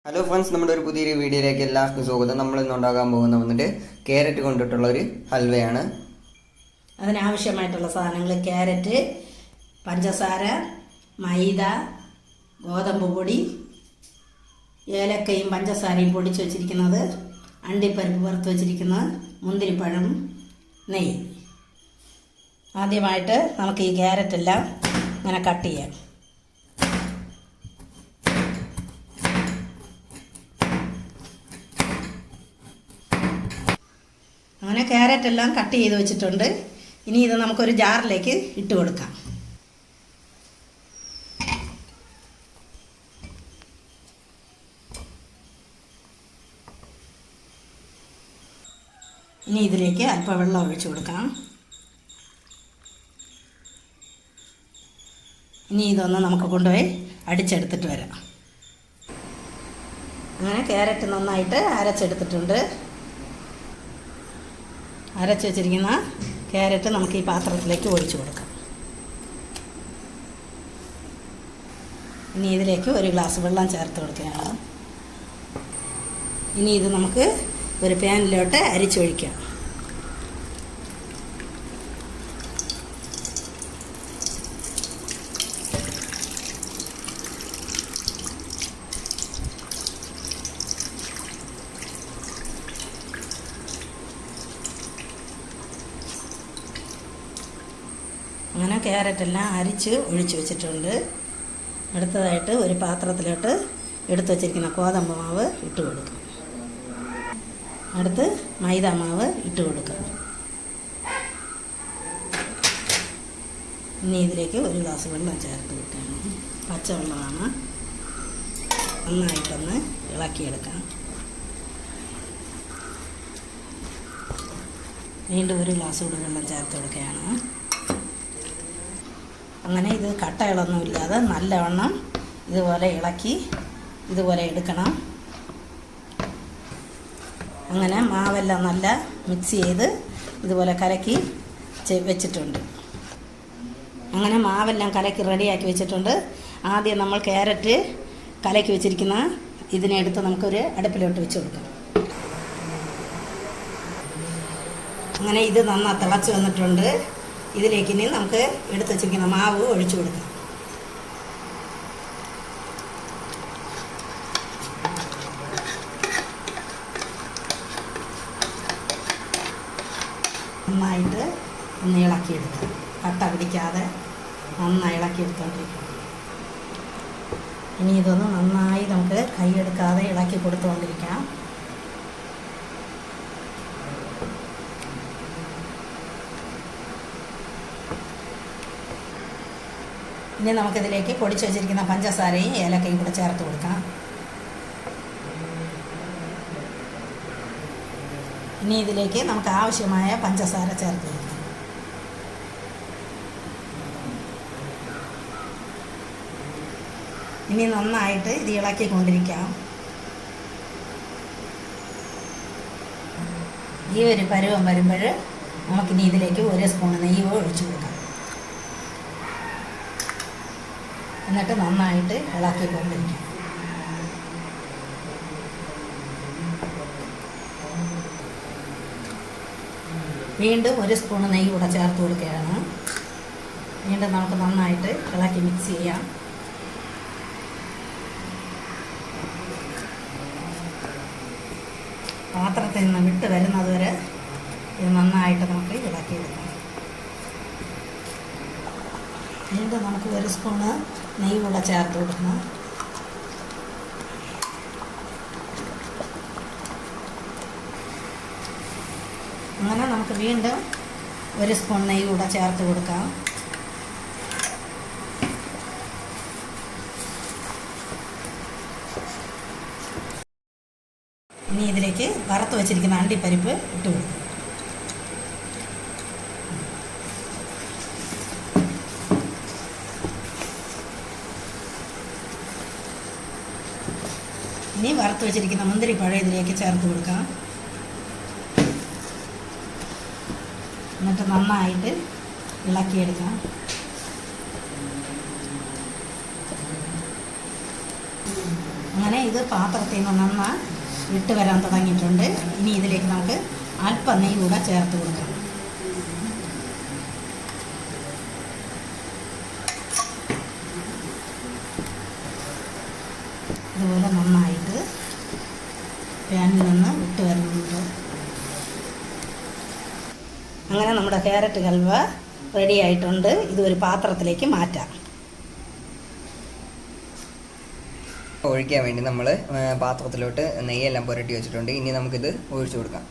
Hello friends, നമ്മുടെ ഒരു പുതിയൊരു വീഡിയോയിലേക്ക് എല്ലാവർക്കും സ്വാഗതം. നമ്മൾ ഇന്ന് ഉണ്ടാക്കാൻ പോകുന്ന ക്യാരറ്റ് കൊണ്ടിട്ടുള്ള ഒരു ഹൽവയാണ്. അതിനാവശ്യമായിട്ടുള്ള സാധനങ്ങൾ ക്യാരറ്റ്, പഞ്ചസാര, മൈദ, ഗോതമ്പ് പൊടി, ഏലക്കയും പഞ്ചസാരയും പൊടിച്ച് വച്ചിരിക്കുന്നത്, അണ്ടിപ്പരിപ്പ് വറുത്ത് വച്ചിരിക്കുന്നത്, മുന്തിരിപ്പഴം, നെയ്യ്. ആദ്യമായിട്ട് നമുക്ക് ഈ ക്യാരറ്റെല്ലാം ഇങ്ങനെ കട്ട് ചെയ്യാം. അങ്ങനെ ക്യാരറ്റ് എല്ലാം കട്ട് ചെയ്ത് വെച്ചിട്ടുണ്ട്. ഇനി ഇത് നമുക്കൊരു ജാറിലേക്ക് ഇട്ട് കൊടുക്കാം. ഇനി ഇതിലേക്ക് അല്പം വെള്ളം ഒഴിച്ചു കൊടുക്കാം. ഇനി ഇതൊന്ന് നമുക്ക് കൊണ്ടുപോയി അടിച്ചെടുത്തിട്ട് വരാം. അങ്ങനെ ക്യാരറ്റ് നന്നായിട്ട് അരച്ചെടുത്തിട്ടുണ്ട്. അരച്ച് വെച്ചിരിക്കുന്ന ക്യാരറ്റ് നമുക്ക് ഈ പാത്രത്തിലേക്ക് ഒഴിച്ചു കൊടുക്കാം. ഇനി ഇതിലേക്ക് ഒരു ഗ്ലാസ് വെള്ളം ചേർത്ത് കൊടുക്കുകയാണ്. ഇനി ഇത് നമുക്ക് ഒരു പാനിലോട്ട് അരിച്ചൊഴിക്കാം. അങ്ങനെ ക്യാരറ്റെല്ലാം അരിച്ച് ഒഴിച്ച് വെച്ചിട്ടുണ്ട്. അടുത്തതായിട്ട് ഒരു പാത്രത്തിലോട്ട് എടുത്ത് വച്ചിരിക്കുന്ന ഗോതമ്പ് മാവ് ഇട്ട് കൊടുക്കാം. അടുത്ത് മൈദ മാവ് ഇട്ട് കൊടുക്കാം. ഇനി ഇതിലേക്ക് ഒരു ഗ്ലാസ് വെള്ളം ചേർത്ത് കൊടുക്കുകയാണ്. പച്ചവെള്ളമാണ്. നന്നായിട്ടൊന്ന് ഇളക്കിയെടുക്കാം. വീണ്ടും ഒരു ഗ്ലാസ് കൂടി വെള്ളം ചേർത്ത് കൊടുക്കുകയാണ്. അങ്ങനെ ഇത് കട്ടകളൊന്നുമില്ലാതെ നല്ലവണ്ണം ഇതുപോലെ ഇളക്കി ഇതുപോലെ എടുക്കണം. അങ്ങനെ മാവെല്ലാം നല്ല മിക്സ് ചെയ്ത് ഇതുപോലെ കലക്കി വെച്ചിട്ടുണ്ട്. അങ്ങനെ മാവെല്ലാം കലക്കി റെഡിയാക്കി വെച്ചിട്ടുണ്ട്. ആദ്യം നമ്മൾ ക്യാരറ്റ് കലക്കി വെച്ചിരിക്കുന്ന ഇതിനെടുത്ത് നമുക്കൊരു അടുപ്പിലോട്ട് വെച്ച് കൊടുക്കാം. അങ്ങനെ ഇത് നന്നായി തിളച്ച് വന്നിട്ടുണ്ട്. ഇതിലേക്ക് ഇനി നമുക്ക് എടുത്ത് വച്ചിരിക്കുന്ന മാവ് ഒഴിച്ചു കൊടുക്കാം. നന്നായിട്ട് ഒന്ന് ഇളക്കിയെടുക്കാം. കട്ട പിടിക്കാതെ നന്നായി ഇളക്കിയെടുത്തോണ്ടിരിക്കണം. ഇനി ഇതൊന്ന് നന്നായി നമുക്ക് കൈയെടുക്കാതെ ഇളക്കി കൊടുത്തുകൊണ്ടിരിക്കാം. ഇനി നമുക്കിതിലേക്ക് പൊടിച്ച് വെച്ചിരിക്കുന്ന പഞ്ചസാരയും ഏലക്കയും കൂടെ ചേർത്ത് കൊടുക്കാം. ഇനി ഇതിലേക്ക് നമുക്ക് ആവശ്യമായ പഞ്ചസാര ചേർത്ത് കൊടുക്കാം. ഇനി നന്നായിട്ട് ഇത് ഇളക്കിക്കൊണ്ടിരിക്കാം. ഈ ഒരു പരുവം വരുമ്പോൾ നമുക്കിനി ഇതിലേക്ക് ഒരു സ്പൂൺ നെയ്യ് ഒഴിച്ചു കൊടുക്കാം. എന്നിട്ട് നന്നായിട്ട് ഇളക്കിക്കൊണ്ടിരിക്കാം. വീണ്ടും ഒരു സ്പൂൺ നെയ്യ് കൂടെ ചേർത്ത് കൊടുക്കുകയാണ്. വീണ്ടും നമുക്ക് നന്നായിട്ട് ഇളക്കി മിക്സ് ചെയ്യാം. പാത്രത്തിൽ നിന്ന് വിട്ട് വരുന്നത് വരെ ഇത് നന്നായിട്ട് നമുക്ക് ഇളക്കിയെടുക്കാം. വീണ്ടും നമുക്ക് ഒരു സ്പൂണ് നെയ്യ് കൂടെ ചേർത്ത് കൊടുക്കണം. അങ്ങനെ നമുക്ക് വീണ്ടും ഒരു സ്പൂൺ നെയ്യ് കൂടെ ചേർത്ത് കൊടുക്കാം. ഇനി ഇതിലേക്ക് വറുത്ത് വെച്ചിരിക്കുന്ന അണ്ടിപ്പരിപ്പ് ഇട്ട് കൊടുക്കും. ഇനി വറുത്ത് വെച്ചിരിക്കുന്ന മുന്തിരിപ്പഴം ഇതിലേക്ക് ചേർത്ത് കൊടുക്കാം. എന്നിട്ട് നന്നായിട്ട് ഇളക്കിയെടുക്കാം. അങ്ങനെ ഇത് പാത്രത്തിൽ നിന്ന് നന്നായി വിട്ട് വരാൻ തുടങ്ങിയിട്ടുണ്ട്. ഇനി ഇതിലേക്ക് നമുക്ക് അല്പം നെയ്യ് കൂടെ ചേർത്ത് കൊടുക്കാം. ഇതുപോലെ നന്നായിട്ട് പാനിൽ നിന്ന് വിട്ട് വരുന്നുണ്ട്. അങ്ങനെ നമ്മുടെ ക്യാരറ്റ് ഹൽവ റെഡി ആയിട്ടുണ്ട്. ഇത് ഒരു പാത്രത്തിലേക്ക് മാറ്റാം. ഒഴിക്കാൻ വേണ്ടി നമ്മൾ പാത്രത്തിലോട്ട് നെയ്യെല്ലാം പുരട്ടി വെച്ചിട്ടുണ്ട്. ഇനി നമുക്കിത് ഒഴിച്ചു കൊടുക്കാം.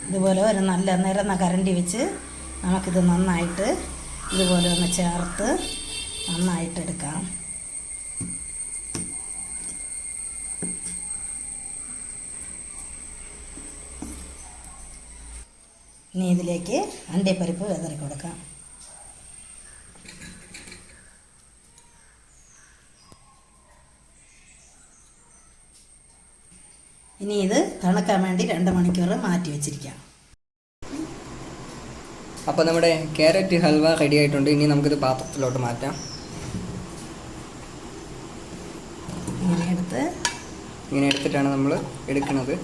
ഇതുപോലെ ഒരു നല്ല നിരന്ന കരണ്ടി വെച്ച് നമുക്കിത് നന്നായിട്ട് ഇതുപോലെ ഒന്ന് ചേർത്ത് നന്നായിട്ടെടുക്കാം. ഇനി ഇതിലേക്ക് അണ്ടിപ്പരിപ്പ് വിതറി കൊടുക്കാം. ഇനി ഇത് തണുക്കാൻ വേണ്ടി 2 മണിക്കൂർ മാറ്റി വെച്ചിരിക്കാം. അപ്പോൾ നമ്മുടെ ക്യാരറ്റ് ഹൽവ റെഡി ആയിട്ടുണ്ട്. ഇനി നമുക്കിത് പാത്രത്തിലോട്ട് മാറ്റാം. ഇങ്ങനെ എടുത്തിട്ടാണ് നമ്മൾ എടുക്കുന്നത്.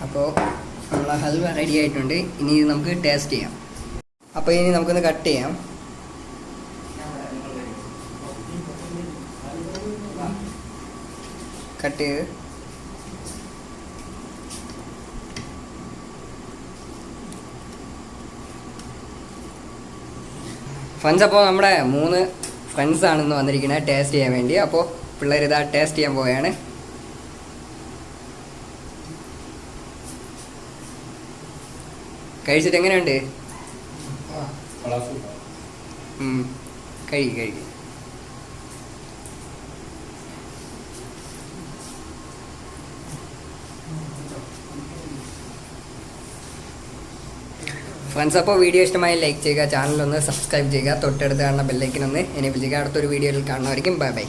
അപ്പോൾ നമ്മളെ ഹൽവ റെഡി ആയിട്ടുണ്ട്. ഇനി ഇത് നമുക്ക് ടേസ്റ്റ് ചെയ്യാം. അപ്പോൾ ഇനി നമുക്കൊന്ന് കട്ട് ചെയ്യാം. കട്ട് ചെയ്ത് ഫ്രണ്ട്സ്, അപ്പോൾ നമ്മുടെ 3 ഫ്രണ്ട്സാണ് ഇന്ന് വന്നിരിക്കുന്നത് ടേസ്റ്റ് ചെയ്യാൻ വേണ്ടി. അപ്പോൾ പിള്ളേർ ഇതാ ടേസ്റ്റ് ചെയ്യാൻ പോവുകയാണ്. കഴിച്ചിട്ട് എങ്ങനെയുണ്ട്? കഴിക്കും. ഫ്രണ്ട്സ്, അപ്പോൾ വീഡിയോ ഇഷ്ടമായി ലൈക്ക് ചെയ്യുക, ചാനലൊന്ന് സബ്സ്ക്രൈബ് ചെയ്യുക, തൊട്ടടുത്ത് കാണുന്ന ബെല്ലൈക്കനൊന്ന് എനേബിൾ ചെയ്യുക. അടുത്തൊരു വീഡിയോയിൽ കാണുന്നവരിക്കും ബൈ ബൈ.